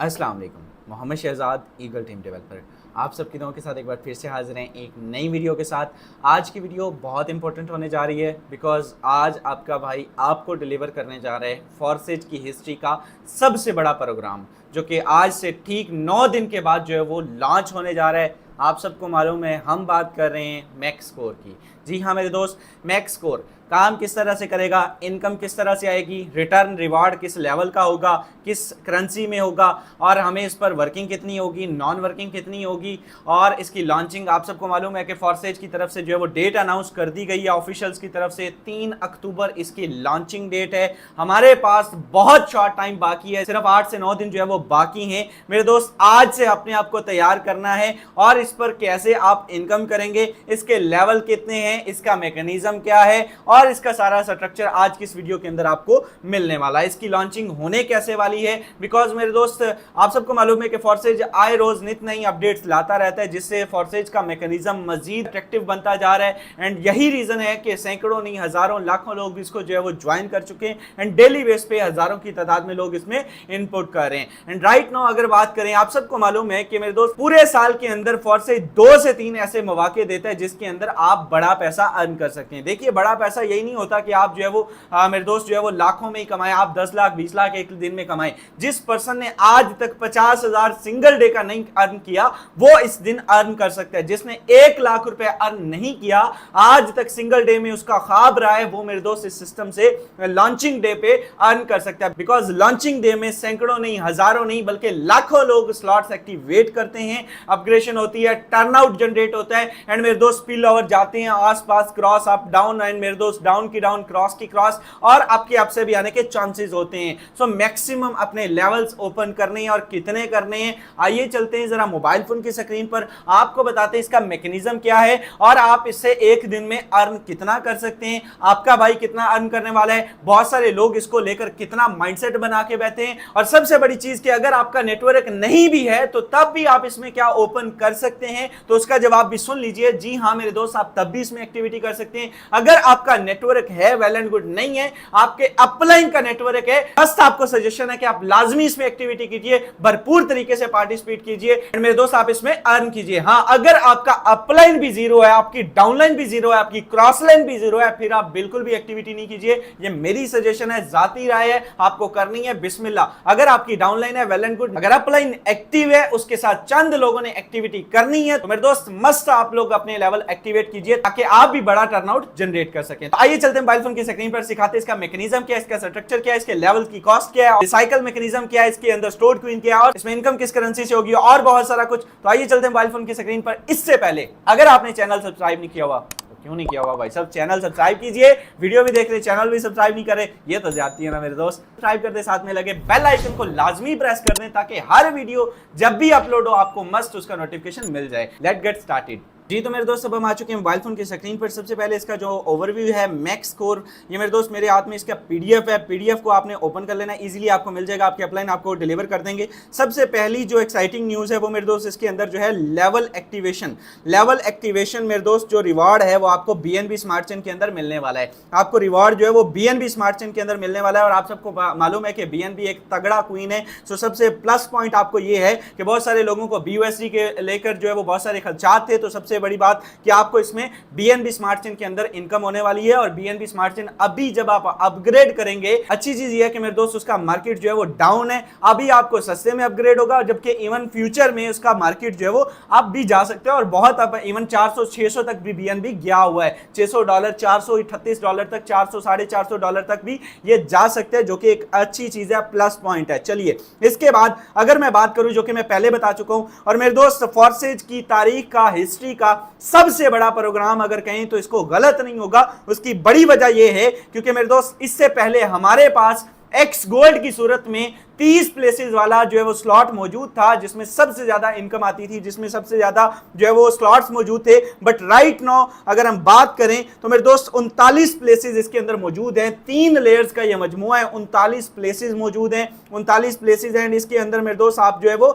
अस्सलाम वालेकुम। Mohammed Shahzad, Eagle team developer, आप सबकी दुआओं के साथ एक बार फिर से हाजिर हैं एक नई वीडियो के साथ। आज की वीडियो बहुत इंपॉर्टेंट होने जा रही है बिकॉज आज आपका भाई आपको डिलीवर करने जा रहे हैं फोर्सेज की हिस्ट्री का सबसे बड़ा प्रोग्राम, जो कि आज से ठीक 9 दिन के बाद जो है वो लॉन्च होने जा रहा है। आप सबको मालूम है हम बात कर रहे हैं मैक्स स्कोर की। जी हाँ मेरे दोस्त, मैक्स स्कोर काम किस तरह से करेगा, इनकम किस तरह से आएगी, रिटर्न रिवार्ड किस लेवल का होगा, किस करेंसी में होगा, और हमें इस पर वर्किंग कितनी होगी, नॉन वर्किंग कितनी होगी, और इसकी लॉन्चिंग आप सबको मालूम है कि फोर्सेज की तरफ से जो है वो डेट अनाउंस कर दी गई है ऑफिशियल्स की तरफ से। 3 अक्टूबर इसकी लॉन्चिंग डेट है। हमारे पास बहुत शॉर्ट टाइम बाकी है, सिर्फ 8 से 9 दिन जो है वो बाकी हैं मेरे दोस्त। आज से अपने आप को तैयार करना है और इस पर कैसे आप इनकम करेंगे, इसके लेवल कितने हैं, इसका मैकेनिज्म क्या है, और इसका सारा स्ट्रक्चर आज की इस वीडियो के अंदर आपको मिलने वाला है। इसकी लॉन्चिंग होने कैसे वाली है, बिकॉज मेरे दोस्त आप सबको मालूम है कि फोर्सेज आए रोज नित नई अपडेट्स लाता रहता है, जिससे फोर्सेज का मैकेनिज्म मजीद अट्रैक्टिव बनता जा रहा है। एंड यही रीजन है कि सैकड़ों नहीं हजारों लाखों लोग इसको जो है वो ज्वाइन कर चुके हैं एंड डेली बेस पे हजारों की तादाद में लोग इसमें इनपुट कर रहे हैं। एंड राइट नाउ अगर बात करें, आप सबको मालूम है कि मेरे दोस्त पूरे साल के अंदर फोर्सेज 2 से 3 ऐसे मौके देता है जिसके अंदर आप बड़ा पैसा अर्न कर सकते हैं। देखिए, बड़ा पैसा यही नहीं होता कि आप जो है वो मेरे दोस्त जो है वो लाखों में ही कमाए, आप 10 लाख 20 लाख एक दिन में कमाए। जिस पर्सन ने आज तक 50,000 सिंगल डे का नहीं अर्न किया वो इस दिन अर्न कर सकता है। जिसने 1 लाख रुपए अर्न नहीं किया आज तक सिंगल डे में, उसका ख्वाब रहा है, वो मेरे दोस्त इस सिस्टम से लॉन्चिंग डे पे अर्न कर सकता है। बिकॉज लॉन्चिंग डे में सैकड़ों नहीं हजारों नहीं बल्कि लाखों लोग स्लॉट्स एक्टिवेट करते हैं, अपग्रेडेशन होती है, टर्नआउट जनरेट होता है, एंड मेरे दोस्त स्पिल ओवर जाते हैं आसपास, क्रॉस अप डाउन, एंड मेरे दोस्त डाउन की डाउन, क्रॉस की क्रॉस, और आपके आप से भी आने के चांसेस होते हैं। सो मैक्सिमम अपने लेवल्स ओपन करने हैं, और कितने करने हैं आइए चलते हैं जरा मोबाइल फोन की स्क्रीन पर, आपको बताते हैं इसका मैकेनिज्म क्या है और आप इससे एक दिन में अर्न कितना कर सकते हैं, आपका भाई कितना अर्न करने वाला है, बहुत सारे लोग इसको लेकर कितना माइंडसेट बना के बैठे हैं, और सबसे बड़ी चीज कि अगर आपका नेटवर्क नहीं भी है तो तब भी आप इसमें क्या ओपन कर सकते हैं, तो उसका जवाब भी सुन लीजिए। जी हाँ मेरे दोस्त, आप तब भी इसमें एक्टिविटी कर सकते हैं अगर आपका नेटवर्क है, वेल एंड गुड, नहीं है आपके अपलाइन का नेटवर्क है, बस आपको सजेशन है कि आप लाजमी इसमें एक्टिविटी कीजिए, भरपूर तरीके से पार्टिसिपेट कीजिए, एंड मेरे दोस्त आप इसमें अर्न कीजिए। हाँ, अगर आपका अपलाइन भी जीरो है, आपकी डाउनलाइन भी जीरो है, आपकी क्रॉस लाइन भी जीरो है, फिर आप बिल्कुल भी एक्टिविटी नहीं कीजिए। ये मेरी सजेशन है, जाती राय है, आपको करनी है बिस्मिल्लाह। अगर आपकी डाउनलाइन है वेल एंड गुड, अगर अपलाइन एक्टिव है, उसके साथ चंद लोगों ने एक्टिविटी करनी है, तो मेरे दोस्त मस्ट आप लोग अपने लेवल एक्टिवेट कीजिए ताकि आप भी बड़ा टर्नआउट जनरेट कर सकें। तो आइए चलते हैं मोबाइल फोन की स्क्रीन पर, सिखाते हैं इसका मैकेनिज्म क्या है, इसका स्ट्रक्चर क्या है, इसके लेवल की कॉस्ट क्या है, रिसाइकल मैकेनिज्म क्या है, इसके अंदर स्टोर्ड क्वीन क्या है, और इसमें इनकम किस करेंसी से होगी, और बहुत सारा कुछ। तो आइए चलते हैं मोबाइल फोन की स्क्रीन पर। इससे पहले अगर आपने चैनल सब्सक्राइब नहीं किया हुआ, क्यों नहीं किया हुआ भाई, सब चैनल सब्सक्राइब कीजिए, वीडियो भी देख रहे चैनल भी सब्सक्राइब नहीं करे, ये तो ज्यादती है ना मेरे दोस्त। सब्सक्राइब कर दे, साथ में लगे बेल आइकन को लाजमी प्रेस कर दें ताकि हर वीडियो जब भी अपलोड हो आपको मस्ट उसका नोटिफिकेशन मिल जाए। Let's get started. जी तो मेरे दोस्त, अब हम आ चुके हैं मोबाइल फोन की स्क्रीन पर। सबसे पहले इसका जो ओवरव्यू है मैक्स स्कोर, ये मेरे दोस्त मेरे हाथ में इसका पीडीएफ है, पीडीएफ को आपने ओपन कर लेना, इजीली आपको मिल जाएगा, आपके अपलाइन आपको डिलीवर कर देंगे। सबसे पहली जो एक्साइटिंग न्यूज़ है वो मेरे दोस्त इसके अंदर जो है लेवल एक्टिवेशन। लेवल एक्टिवेशन मेरे दोस्त जो रिवार्ड है वो आपको बीएनबी स्मार्ट चेन के अंदर मिलने वाला है। आपको रिवार्ड जो है वो बीएनबी स्मार्ट चेन के अंदर मिलने वाला है, और आप सबको मालूम है कि बीएनबी एक तगड़ा क्वीन है। सो सबसे प्लस पॉइंट आपको ये है कि बहुत सारे लोगों को बीयूएसडी के लेकर जो है वो बहुत सारे खर्चात थे, तो सबसे बड़ी बात कि आपको इसमें बीएनबी स्मार्ट चेन के अंदर इनकम होने वाली है। और बीएनबी स्मार्ट चेन अभी जब आप अपग्रेड करेंगे, अच्छी चीज ये है कि मेरे दोस्त उसका मार्केट जो है वो डाउन है, अभी आपको सस्ते में अपग्रेड होगा, जबकि इवन फ्यूचर में उसका मार्केट जो है वो आप भी जा सकते हैं, और बहुत अब इवन 400-600 तक भी बीएनबी गया हुआ है, $600, $438 तक, 400 $450 तक भी ये जा सकते हैं, जो कि एक अच्छी चीज है, प्लस पॉइंट है। चलिए इसके बाद अगर मैं बात करूं, जो कि मैं पहले बता चुका हूं, और मेरे दोस्त फोर्सेज की तारीख का, हिस्ट्री का सबसे बड़ा प्रोग्राम अगर कहें तो इसको गलत नहीं होगा। उसकी बड़ी वजह यह है क्योंकि मेरे दोस्त इससे पहले हमारे पास एक्स गोल्ड की सूरत में 30 प्लेसेस वाला जो है वो स्लॉट मौजूद था, जिसमें सबसे ज्यादा इनकम आती थी, जिसमें सबसे ज्यादा जो है वो स्लॉट्स मौजूद थे। बट राइट नाउ अगर हम बात करें तो मेरे दोस्त 39 प्लेसेस इसके अंदर मौजूद हैं। 3 लेयर्स का ये मजमुआ है, 39 प्लेसेस मौजूद हैं, 39 प्लेसेस हैं। इसके अंदर मेरे दोस्त आप जो है वो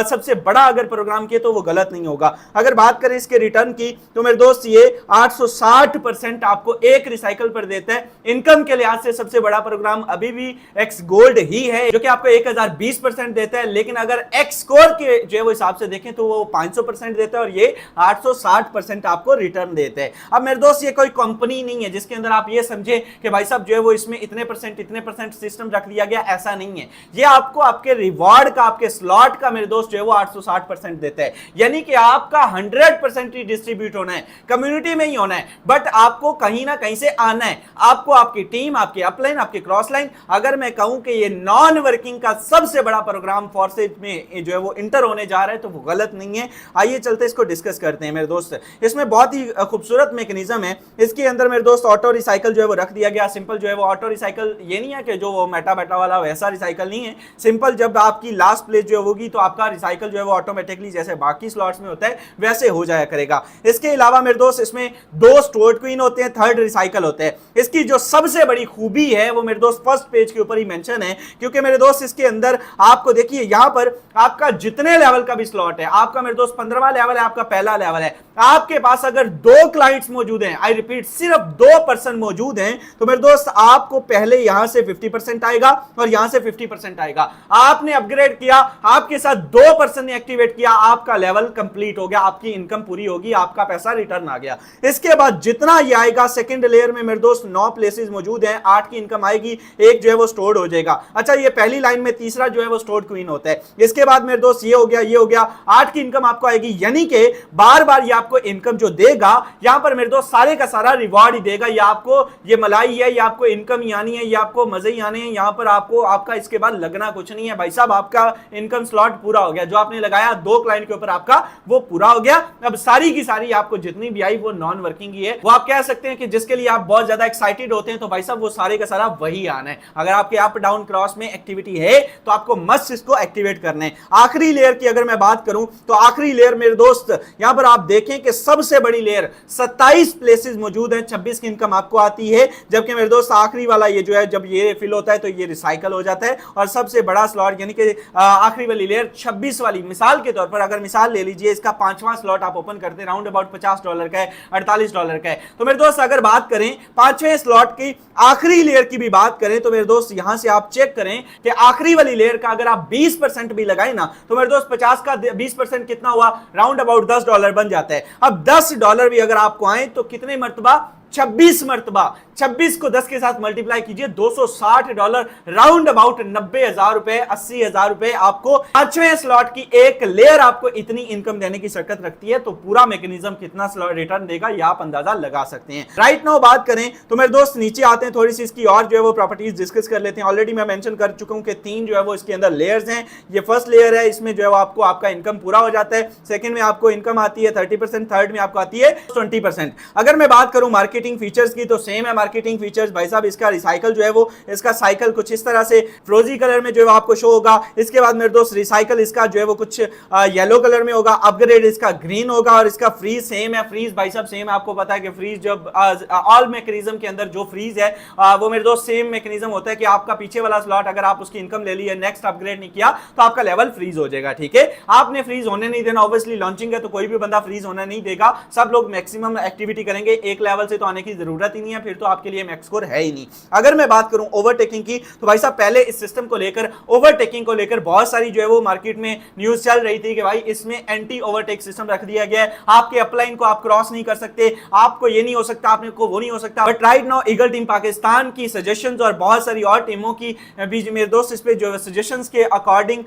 सबसे बड़ा अगर प्रोग्राम किए तो वो गलत नहीं होगा। अगर बात करें इसके रिटर्न की तो मेरे दोस्त ये 860% आपको एक रिसाइकल पर देता है। इनकम के लिहाज से सबसे बड़ा प्रोग्राम अभी भी एक्स गोल्ड ही है, जो कि आपको 1020% देता है, लेकिन अगर एक्स स्कोर के जो है वो हिसाब से देखें तो वो 500% देता है और ये 860% आपको रिटर्न देते हैं। अब मेरे दोस्त ये कोई कंपनी नहीं है जिसके अंदर आप ये समझे कि भाई साहब जो है वो इसमें इतने परसेंट सिस्टम रख दिया गया, ऐसा नहीं है। ये आपको आपके रिवॉर्ड का, आपके स्लॉट का मेरे दोस्त जो है वो 860% देता है, यानी कि आपका 100% ही डिस्ट्रीब्यूट होना है, कम्युनिटी में ही होना है, बट आपको कहीं ना कहीं से आना है। आपको आपकी टीम, आपकी अपलाइन, आपकी क्रॉस लाइन, अगर मैं कहूं कि ये नॉन वर्किंग का सबसे बड़ा प्रोग्राम फोर्सेज में जो है वो इंटर होने जा रहा है तो वो गलत नहीं है। आइए चलते इसको डिस्कस करते हैं मेरे दोस्त। इसमें बहुत ही खूबसूरत मैकेनिज्म है। इसके अंदर मेरे दोस्त ऑटो रिसाइकल जो है वो रख दिया गया। सिंपल जो है वो ऑटो रिसाइकल ये नहीं है कि जो वो मेटा बेटा वाला वैसा रिसाइकल नहीं है। सिंपल जब आपकी लास्ट प्लेस जो होगी तो आपका रिसाइकल जो है वो ऑटोमेटिकली जैसे बाकी स्लॉट्स में होता है वैसे हो जाया करेगा। इसके अलावा मेरे दोस्त इसमें 2 स्टोर्ड क्वीन होते हैं, 3rd रिसाइकल होते हैं। इसकी जो सबसे बड़ी खूबी है वो मेरे दोस्त फर्स्ट पेज के ऊपर ही मेंशन है, क्योंकि मेरे दोस्त इसके अंदर आपको देखिए यहां पर आपका जितने लेवल का भी स्लॉट है, आपका मेरे दोस्त 15वां लेवल है, आपका पहला लेवल है, आपके पास अगर 2 क्लाइंट्स मौजूद हैं, आई रिपीट सिर्फ 2 पर्सन मौजूद हैं, तो मेरे दोस्त आपको पहले यहां से 50% आएगा और यहां से 50% आएगा। आपने अपग्रेड किया, आपके साथ 2 पर्सन ने एक्टिवेट किया, आपका लेवल कंप्लीट हो गया, आपकी इनकम पूरी होगी, आपका पैसा रिटर्न आ गया। इसके बाद जितना ये आएगा, सेकंड लेयर में मेरे दोस्त 9 प्लेसेस मौजूद हैं, 8 की इनकम आएगी, एक जो है वो स्टोर्ड हो जाएगा। अच्छा, ये पहली लाइन में तीसरा जो है वो स्टोर्ड क्वीन होता है। इसके बाद मेरे दोस्त ये हो गया 8 की इनकम आपको आएगी, यानी कि बार बार ये आपको इनकम जो देगा, यहां पर मेरे दोस्त सारे का सारा रिवॉर्ड ही देगा। ये आपको ये मलाई है, ये आपको इनकम ही आनी है, ये आपको मजे ही आने हैं। यहां पर आपको आपका इसके बाद लगना कुछ नहीं है भाई साहब, आपका इनकम स्लॉट पूरा हो गया। जो आपने लगाया 2 क्लाइंट के ऊपर आपका वो पूरा हो गया। अब सारी की सारी आपको जितनी भी आई वो नॉन वर्किंग ही है। वो आप कह सकते हैं कि जिसके लिए आप बहुत ज्यादा एक्साइटेड होते हैं तो भाई साहब वो सारे का सारा वही आना है। अगर आपके अप डाउन क्रॉस में एक्टिविटी है तो आपको मस्ट इसको एक्टिवेट करना है। आखिरी लेयर की अगर मैं बात करूं तो आखिरी लेयर मेरे दोस्त यहां पर आप देखें कि सबसे बड़ी लेयर 27 प्लेसेस मौजूद हैं, 26 की इनकम आपको आती है, जबकि मेरे दोस्त आखिरी वाला ये जो है जब ये फिल होता है तो ये रिसाइकल हो जाता है और सबसे बड़ा स्लॉट यानी कि आखिरी वाली लेयर 26 वाली, मिसाल के तौर पर अगर मिसाल ले लीजिए, इसका 5वां स्लॉट आप ओपन करते हैं, राउंड अबाउट $50 का है, $48 का है। तो मेरे दोस्त अगर बात करें 5वें स्लॉट की आखिरी लेयर की भी बात करें तो मेरे दोस्त यहां से आप चेक करें कि आखिरी वाली लेयर का अगर आप 20% भी लगाए ना तो मेरे दोस्त 50 का 20% कितना हुआ, राउंड अबाउट $10 बन जाता है। अब $10 भी अगर आपको आए तो कितने मर्तबा, 26 मर्तबा। 26 को 10 के साथ मल्टीप्लाई कीजिए, $260, राउंड अबाउट 90,000 रुपए, 80,000 रुपए आपको 5वें स्लॉट की एक लेयर आपको इतनी इनकम देने की शर्त रखती है। तो पूरा मैकेनिज्म कितना रिटर्न देगा यह आप अंदाजा लगा सकते हैं। राइट नाउ बात करें तो मेरे दोस्त नीचे आते हैं, थोड़ी सी इसकी और जो है वो प्रॉपर्टीज डिस्कस कर लेते हैं। ऑलरेडी मैं मेंशन कर चुका हूं कि 3 जो है वो इसके अंदर लेयर्स हैं। ये फर्स्ट लेयर है, इसमें जो है वो आपको आपका इनकम पूरा हो जाता है। सेकंड में आपको इनकम आती है 30%, थर्ड में आपको आती है 20%। अगर मैं बात करूं मार्केटिंग फीचर्स की तो सेम है मार्केटिंग फीचर्स भाई साहब। इसका रिसाइकल जो है वो, इसका साइकिल कुछ इस तरह से फ्रोजी कलर में जो है आपको शो होगा। इसके बाद मेरे दोस्त रिसाइकल इसका जो है वो कुछ येलो कलर में होगा, अपग्रेड इसका ग्रीन होगा और इसका फ्रीज सेम है। फ्रीज भाई साहब सेम है, आपको पता है कि फ्रीज जब ऑल मैकेनिज्म के अंदर जो फ्रीज है वो मेरे दोस्त सेम मैकेनिज्म होता है कि आपका पीछे वाला स्लॉट अगर आप उसकी इनकम ले ली है, नेक्स्ट अपग्रेड नहीं किया तो आपका लेवल फ्रीज हो जाएगा। ठीक है, आपने फ्रीज होने नहीं देना। ऑब्वियसली लॉन्चिंग है तो कोई भी बंदा फ्रीज होना नहीं देगा, सब लोग मैक्सिमम एक्टिविटी करेंगे। एक लेवल से तो आने की जरूरत ही नहीं है, फिर तो आपके लिए मैक्स स्कोर है ही नहीं। अगर मैं बात करूं ओवरटेकिंग की तो भाई साहब पहले इस सिस्टम को लेकर, ओवरटेकिंग को लेकर बहुत सारी जो है वो मार्केट में न्यूज चल रही थी कि भाई इसमें एंटी ओवरटेक सिस्टम रख दिया गया है, आपके अपलाइन को आप क्रॉस नहीं कर सकते, आपको ये नहीं हो सकता, आपने को वो नहीं हो सकता। But right now eagle team Pakistan की सजेशंस और बहुत सारी और टीमों की भी मेरे दोस्त इस पे जो सजेशंस के अकॉर्डिंग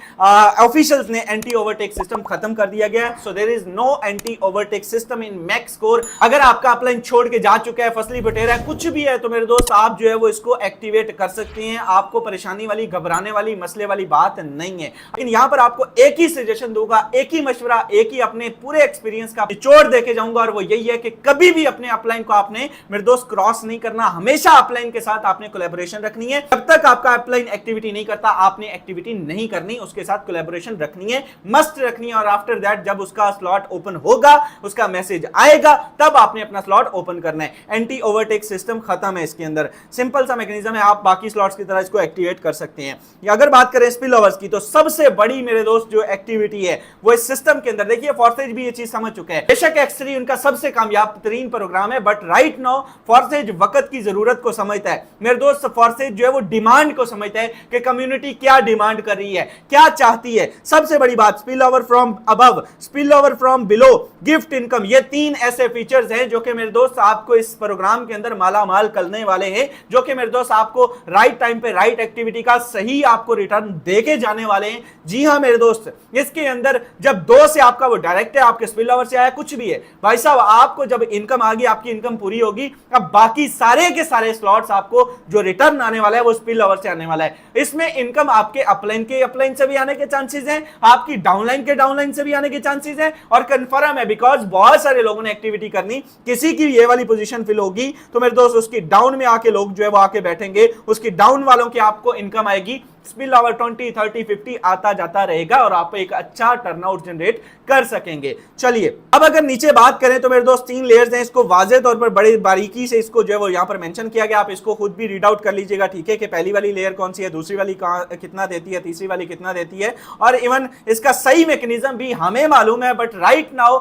ऑफिशियल्स ने एंटी ओवरटेक सिस्टम खत्म कर दिया गया है। So there is no anti overtake system in max score. अगर आपका अपलाइन छोड़ के जा चुका है, फसली बटेरा है, कुछ भी है, तो मेरे दोस्त आप जो है वो इसको एक्टिवेट कर सकते हैं। आपको परेशानी वाली, घबराने वाली, मसले वाली बात नहीं है। लेकिन यहां पर आपको एक ही सजेशन दूंगा, एक ही मशवरा, एक ही अपने पूरे एक्सपीरियंस का निचोड़ देके जाऊंगा और वो यही है कि कभी भी अपने अपलाइन को आपने मेरे दोस्त क्रॉस नहीं करना। हमेशा अपलाइन के साथ आपने कोलैबोरेशन रखनी है। जब तक आपका अपलाइन एक्टिविटी नहीं करता आपने एक्टिविटी नहीं करनी, उसके साथ कोलैबोरेशन रखनी है, मस्ट रखनी है। और आफ्टर दैट जब उसका स्लॉट ओपन होगा, उसका मैसेज आएगा, तब आपने अपना स्लॉट ओपन करना है। एंटी ओवरटेक सिस्टम खत्म है इसके अंदर। सिंपल सा मैकेनिज्म है, आप बाकी स्लॉट्स की तरह इसको एक्टिवेट कर सकते हैं। अगर बात करें स्पिल ओवर्स की, तो सबसे बड़ी मेरे दोस्त जो एक्टिविटी है वो इस सिस्टम के अंदर, देखिए फॉर्सेज भी ये चीज समझ चुके हैं। बेशक X3 उनका सबसे कामयाब तरीन प्रोग्राम है, बट राइट नाउ फॉर्सेज वक्त की जरूरत को समझता है मेरे दोस्त। फॉर्सेज जो है वो डिमांड को समझता है कि कम्युनिटी क्या डिमांड कर रही है, क्या चाहती है। सबसे बड़ी बात, spill over from above, spill over from below, gift income, ये तीन ऐसे फीचर्स हैं जो कि मेरे दोस्त आपको इस प्रोग्राम के अंदर माला माल करने वाले हैं, जो कि मेरे दोस्त आपको राइट टाइम पे राइट एक्टिविटी का सही आपको रिटर्न देके जाने वाले हैं। जी हां मेरे दोस्त, इसके अंदर जब 2 से आपका वो डायरेक्ट है, आपके स्पिल ओवर से आया कुछ भी है भाई साहब, आपको जब इनकम आ गई, आपकी इनकम पूरी होगी, अब बाकी सारे के सारे स्लॉट्स आपको जो रिटर्न आने वाला है वो स्पिल ओवर से आने वाला है। इसमें इनकम आपके अपलाइन के अपलाइन से भी आने के चांसेस हैं, आपकी डाउनलाइन के डाउनलाइन से भी आने के चांसेस हैं, और कंफर्म है बिकॉज बहुत सारे लोगों ने एक्टिविटी करनी। किसी की ये वाली पोजीशन फिल होगी तो मेरे दोस्त उसकी डाउन में आके लोग जो है वो आके बैठेंगे, उसकी डाउन वालों की आपको इनकम आएगी। स्पिल ओवर 20, 30, 50 आता जाता रहेगा और आप एक अच्छा टर्नआउट जनरेट कर सकेंगे। चलिए अब अगर नीचे बात करें तो मेरे दोस्त 3 लेयर्स हैं, इसको वाज़ेह तौर पर बड़ी बारीकी से इसको जो है वो यहां पर मेंशन किया गया। आप इसको खुद भी रीड आउट कर लीजिएगा, ठीक है, कि पहली वाली लेयर कौन सी है, दूसरी वाली कितना देती है, तीसरी वाली कितना देती है, और इवन इसका सही मैकेनिज्म भी हमें मालूम है। बट राइट नाउ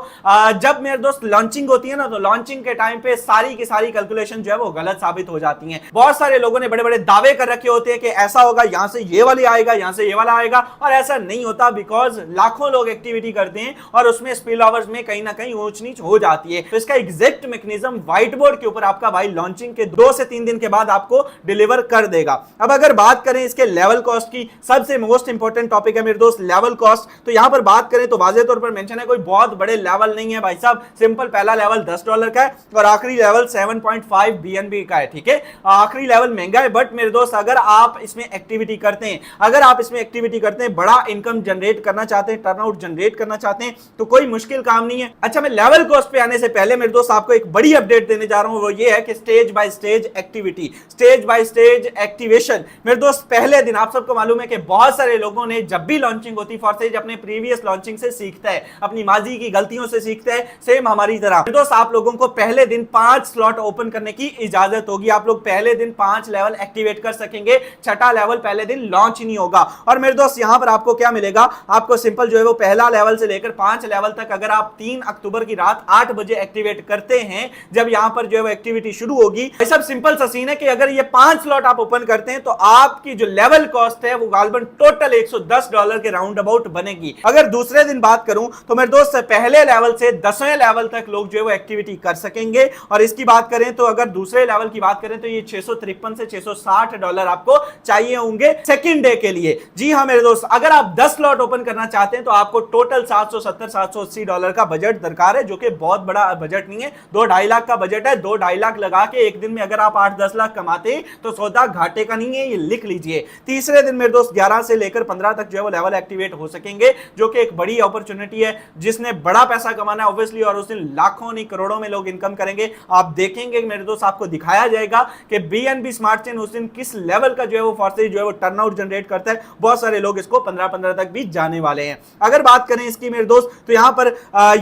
जब मेरे दोस्त लॉन्चिंग होती है ना, तो लॉन्चिंग के टाइम पे सारी की सारी कैलकुलेशन जो है वो गलत साबित हो जाती है। बहुत सारे लोगों ने बड़े बड़े दावे कर रखे होते हैं कि ऐसा होगा, यहां से ये वाली आएगा, यहां से ये वाला आएगा, और ऐसा नहीं होता बिकॉज लाखों लोग एक्टिविटी करते हैं और उसमें स्पिल ओवर्स में कहीं ना कहीं ऊंच नीच हो जाती है। तो इसका एग्जैक्ट मैकेनिज्म व्हाइट बोर्ड के ऊपर आपका भाई लॉन्चिंग के 2 से 3 दिन के बाद आपको डिलीवर कर देगा। अब अगर बात करें इसके लेवल कॉस्ट की, सबसे मोस्ट इंपॉर्टेंट टॉपिक है मेरे दोस्त लेवल कॉस्ट। तो यहां पर बात करें तो वाज़ेह तौर पर मेंशन है, कोई बहुत बड़े लेवल नहीं है भाई साहब। सिंपल पहला लेवल $10 का है और आखिरी लेवल 7.5 BNB का है, ठीक है। आखिरी लेवल महंगा है, बट मेरे दोस्त अगर आप इसमें एक्टिविटी करते हैं, अगर आप इसमें एक्टिविटी करते हैं, बड़ा इनकम जनरेट करना चाहते हैं, टर्नआउट जनरेट करना चाहते हैं, तो कोई मुश्किल काम नहीं है। अच्छा, मैं लेवल कॉस्ट पे आने से पहले मेरे दोस्त आपको एक बड़ी अपडेट देने जा रहा हूं, वो ये है कि stage by stage activity, stage by stage activation. मेरे दोस्त पहले दिन आप सबको मालूम है कि बहुत सारे लोगों ने जब भी लॉन्चिंग होती, फॉर्सेज अपने प्रीवियस लॉन्चिंग से सीखता है, अपनी माजी की गलतियों से सीखता है, सेम हमारी तरह। मेरे दोस्त आप लोगों को पहले दिन 5 स्लॉट ओपन करने की इजाजत होगी। आप लोग पहले दिन 5 लेवल एक्टिवेट कर सकेंगे, 6ठा लेवल पहले दिन लॉन्च नहीं होगा। और मेरे दोस्त यहां पर आपको क्या मिलेगा, आपको सिंपल जो है वो पहला लेवल से लेकर 5 लेवल तक अगर आप 3 अक्टूबर की रात 8 बजे एक्टिवेट करते हैं, जब यहां पर जो है वो एक्टिविटी शुरू होगी, सब सिंपल सा सीन है कि अगर ये 5 स्लॉट आप ओपन करते हैं तो आपकी जो लेवल कॉस्ट है वो गालबन टोटल $110 के राउंड अबाउट बनेगी। अगर दूसरे दिन बात करूं तो मेरे दोस्त पहले लेवल से 10वें लेवल तक लोग जो है वो एक्टिविटी कर सकेंगे। और इसकी बात करें तो अगर दूसरे लेवल की बात करें तो ये $653 से $660 आपको चाहिए होंगे सेकंड डे के लिए। जी हां मेरे दोस्त, अगर आप 10 स्लॉट ओपन करना चाहते हैं तो आपको टोटल $770-780 का बजट दरकार है, जो कि बहुत बड़ा बजट नहीं है। 2-2.5 लाख का बजट है। 2-2.5 लाख लगा के एक दिन में अगर आप 8-10 लाख कमाते हैं तो सौदा घाटे का नहीं है, ये लिख लीजिए। तीसरे दिन मेरे दोस्त 11 से लेकर 15 तक जो है वो लेवल एक्टिवेट हो सकेंगे, जो कि एक बड़ी अपॉर्चुनिटी है। जिसने बड़ा पैसा कमाना है ऑब्वियसली, और उस दिन लाखों नहीं करोड़ों में लोग इनकम करेंगे। आप देखेंगे मेरे दोस्त, आपको दिखाया जाएगा कि BNB स्मार्ट चेन उस दिन किस लेवल का जो है वो फॉर्सेज जो है वो टर्नआउट जनरेट करता है। बहुत सारे लोग इसको 15-15 तक भी जाने वाले हैं। अगर बात करें इसकी मेरे दोस्त, तो यहां पर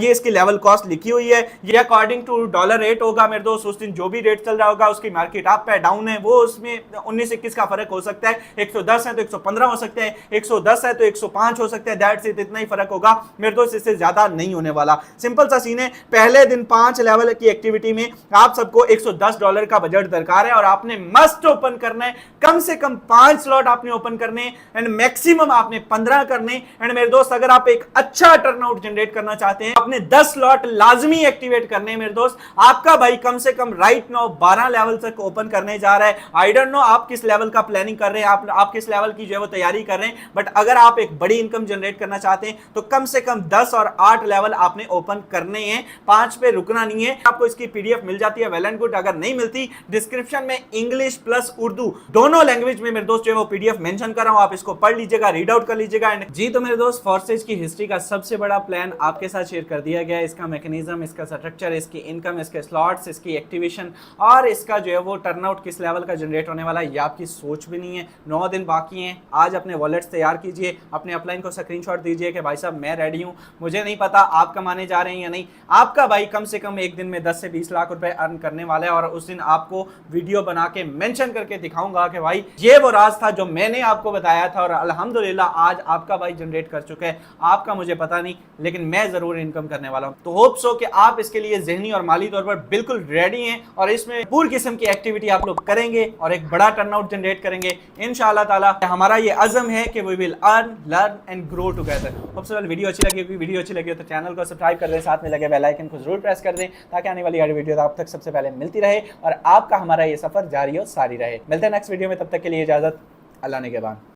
ये इसकी लेवल कॉस्ट लिखी हुई है। ये अकॉर्डिंग टू डॉलर रेट होगा मेरे दोस्त। उस दिन जो भी रेट चल रहा होगा, उसकी मार्केट अप है डाउन है, वो उसमें 19-21 का फर्क हो सकता है। 110 है तो 115 हो सकता है, 110 है तो 105 हो सकता है। दैट्स इट, इतना ही फर्क होगा मेरे दोस्त, इससे ज्यादा नहीं होने वाला। सिंपल सा सीन है, पहले दिन 5 लेवल की एक्टिविटी में आप सबको $110 का बजट दरकार है और आपने मस्ट ओपन करना है। कम से कम 5 स्लॉट आपने ओपन करने एंड मैक्सिमम आपने 15 करने। एंड मेरे दोस्त, अगर आप एक अच्छा टर्नआउट जनरेट करना चाहते हैं, अपने 10 स्लॉट लाजमी एक्टिवेट करने हैं मेरे दोस्त। आपका भाई कम से कम राइट नाउ 12 लेवल तक ओपन करने जा रहा है। आई डोंट नो आप किस लेवल का प्लानिंग कर रहे हैं, आप किस लेवल की जो है वो तैयारी कर रहे हैं, बट अगर आप एक बड़ी इनकम जनरेट करना चाहते हैं तो कम से कम 10 और 8 लेवल आपने ओपन करने हैं। 5 पे रुकना नहीं है। आपको इसकी PDF मिल जाती है, वेल एंड गुड। अगर नहीं मिलती, डिस्क्रिप्शन में इंग्लिश प्लस उर्दू दोनों लैंग्वेज में मेरे दोस्त जो है वो PDF मेंशन कर रहा हूं, आप इसको पढ़ लीजिएगा, रीड आउट कर लीजिएगा। एंड जी तो मेरे दोस्त, फोर्सेज की हिस्ट्री का सबसे बड़ा प्लान आपके साथ शेयर कर दिया गया है। इसका मैकेनिज्म, इसका स्ट्रक्चर, इसकी इनकम, इसके स्लॉट्स, इसकी एक्टिवेशन और इसका जो है वो टर्नआउट किस लेवल का जनरेट होने वाला है, ये आपकी सोच भी नहीं है। 9 दिन बाकी हैं। आज अपने वॉलेट्स तैयार कीजिए, अपने अपलाइन को स्क्रीनशॉट दीजिए कि भाई साहब मैं रेडी हूं। मुझे नहीं पता आप कमाने जा रहे हैं या नहीं, आपका भाई कम से कम एक दिन में 10 से 20 लाख रुपए अर्न करने वाला है। और उस दिन आपको वीडियो बना के मेंशन करके दिखाऊंगा कि भाई ये वो राज था जो मैंने आपको बताया था, और अल्हम्दुलिल्लाह आज आपका भाई जनरेट कर चुका है। आपका मुझे पता नहीं, लेकिन मैं जरूर इनकम करने वाला हूं। तो होप सो कि आप इसके लिए ज़हनी और माली तौर पर बिल्कुल रेडी हैं और इसमें पूरी किस्म की एक्टिविटी आप लोग करेंगे और एक बड़ा टर्नआउट जनरेट करेंगे इंशाअल्लाह ताला। हमारा ये अज़म है कि we will earn, learn and grow together. Hope so video अच्छी लगी होगी, वीडियो अच्छी लगी हो तो चैनल को सब्सक्राइब कर दें, साथ में लगे बेल आइकन को जरूर प्रेस कर दें ताकि आने वाली हर वीडियो आप तक सबसे पहले मिलती रहे और आपका हमारा ये सफर जारी और सारी रहे। मिलते हैं नेक्स्ट वीडियो में, तब तक के लिए इजाजत, अल्लाह ने के बाद।